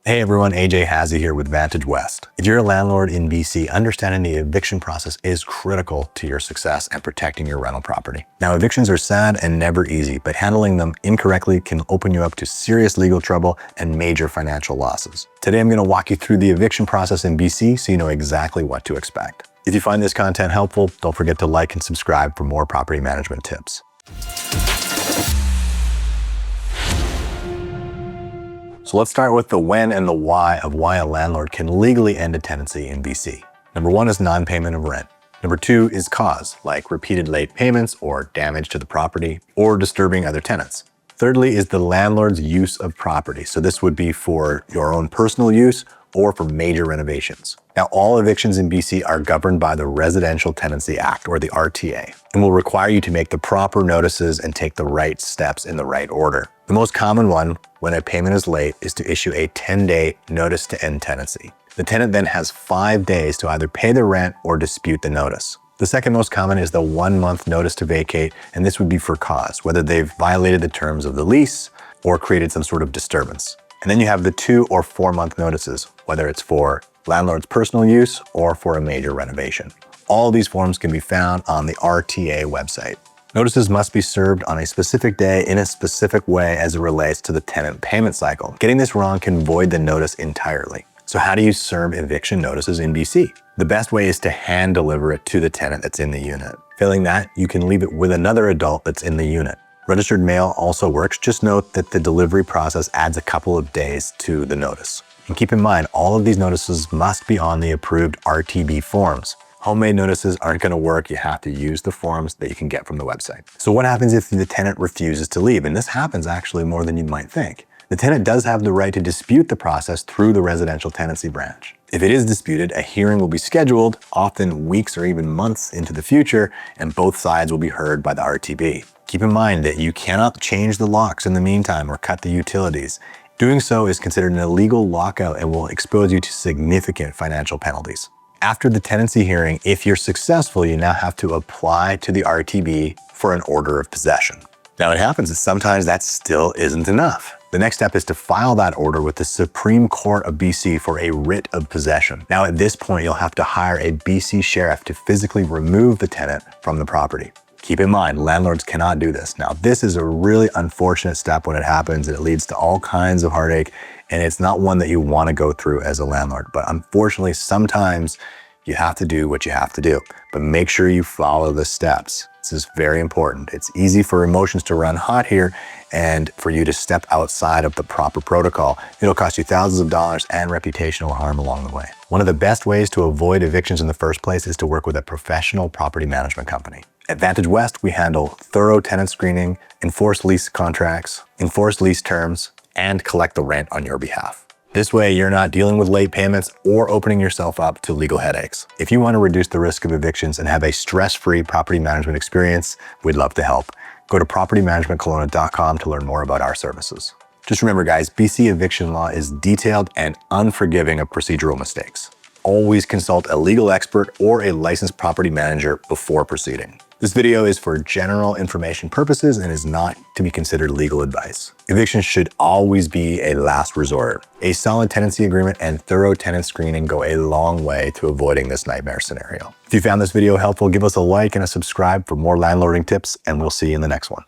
Hey everyone, AJ Hazy here with Vantage West. If you're a landlord in BC, understanding the eviction process is critical to your success and protecting your rental property. Now, evictions are sad and never easy, but handling them incorrectly can open you up to serious legal trouble and major financial losses. Today, I'm going to walk you through the eviction process in BC so you know exactly what to expect. If you find this content helpful, don't forget to like and subscribe for more property management tips. So let's start with the when and the why of why a landlord can legally end a tenancy in BC. Number one is non-payment of rent. Number two is cause, like repeated late payments or damage to the property or disturbing other tenants. Thirdly is the landlord's use of property. So this would be for your own personal use or for major renovations. Now, all evictions in BC are governed by the Residential Tenancy Act, or the RTA, and will require you to make the proper notices and take the right steps in the right order. The most common one, when a payment is late, is to issue a 10-day notice to end tenancy. The tenant then has 5 days to either pay the rent or dispute the notice. The second most common is the 1-month notice to vacate, and this would be for cause, whether they've violated the terms of the lease or created some sort of disturbance. And then you have the 2 or 4-month notices, whether it's for landlord's personal use or for a major renovation. All these forms can be found on the RTA website. Notices must be served on a specific day in a specific way as it relates to the tenant payment cycle. Getting this wrong can void the notice entirely. So how do you serve eviction notices in BC? The best way is to hand deliver it to the tenant that's in the unit. Failing that, you can leave it with another adult that's in the unit. Registered mail also works. Just note that the delivery process adds a couple of days to the notice. And keep in mind, all of these notices must be on the approved RTB forms. Homemade notices aren't going to work. You have to use the forms that you can get from the website. So what happens if the tenant refuses to leave? And this happens actually more than you might think. The tenant does have the right to dispute the process through the Residential Tenancy Branch. If it is disputed, a hearing will be scheduled, often weeks or even months into the future, and both sides will be heard by the RTB. Keep in mind that you cannot change the locks in the meantime or cut the utilities. Doing so is considered an illegal lockout and will expose you to significant financial penalties. After the tenancy hearing, if you're successful, you now have to apply to the RTB for an order of possession. Now, it happens that sometimes that still isn't enough. The next step is to file that order with the Supreme Court of BC for a writ of possession. Now, at this point, you'll have to hire a BC sheriff to physically remove the tenant from the property. Keep in mind, landlords cannot do this. Now, this is a really unfortunate step when it happens. It leads to all kinds of heartache, and it's not one that you want to go through as a landlord. But unfortunately, sometimes you have to do what you have to do. But make sure you follow the steps. This is very important. It's easy for emotions to run hot here and for you to step outside of the proper protocol. It'll cost you thousands of dollars and reputational harm along the way. One of the best ways to avoid evictions in the first place is to work with a professional property management company. At Vantage West, we handle thorough tenant screening, enforce lease contracts, enforce lease terms, and collect the rent on your behalf. This way, you're not dealing with late payments or opening yourself up to legal headaches. If you want to reduce the risk of evictions and have a stress-free property management experience, we'd love to help. Go to propertymanagementkelowna.com to learn more about our services. Just remember, guys, BC eviction law is detailed and unforgiving of procedural mistakes. Always consult a legal expert or a licensed property manager before proceeding. This video is for general information purposes and is not to be considered legal advice. Evictions should always be a last resort. A solid tenancy agreement and thorough tenant screening go a long way to avoiding this nightmare scenario. If you found this video helpful, give us a like and a subscribe for more landlording tips, and we'll see you in the next one.